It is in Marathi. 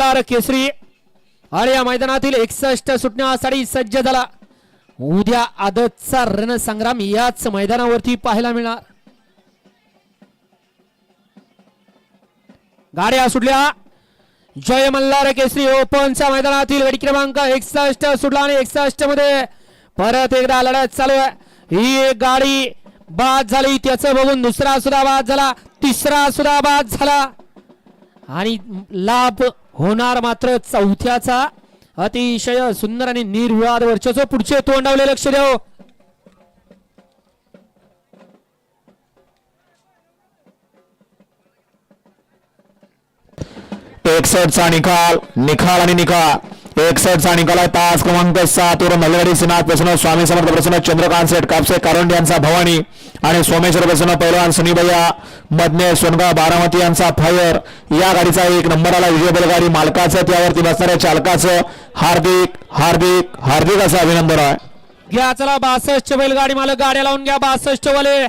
मल्हार केसरी आणि या मैदानातील 61 सुटण्यासाठी सज्ज झाला. उद्या आदतचा रणसंग्राम याच मैदानावरती पाहायला मिळणार. गाड्या सुटल्या. जय मल्हार केसरी ओपनच्या मैदानातील गडी क्रमांक 61 सुटला आणि 61 मध्ये परत एकदा लढत चालू आहे. ही एक गाडी बाद झाली, त्याचं बघून दुसरा सुद्धा बाद झाला, तिसरा सुद्धा बाद झाला आणि लाभ होणार मात्र चौथ्याचा. अतिशय सुंदर आणि निर्विवाद वर्चस्व. पुढचे तोंडावले लक्ष द्यावं. चा निकाल आणि निकाल 61 चा निकाल आहे. तास क्रमांक 7 वर मल्हारी श्रीनाथ प्रसन्न, स्वामी समर्थ प्रसन्न, चंद्रकांत सेठ कापसे कारोंडे यांचा भवानी आणि सोमेश्वर प्रसन्न पैलवान सनीभैया मधने सोनगाव बारामती यांचा फायर. या गाडीचा 1 नंबरला विजय बैलगाडी मालकाचं त्यावरती बसणाऱ्या चालकाचं हार्दिक हार्दिक हार्दिक असं अभिनंदन आहे. घ्या चला 62 बैलगाडी मालक गाड्या लावून घ्या. 62 वाले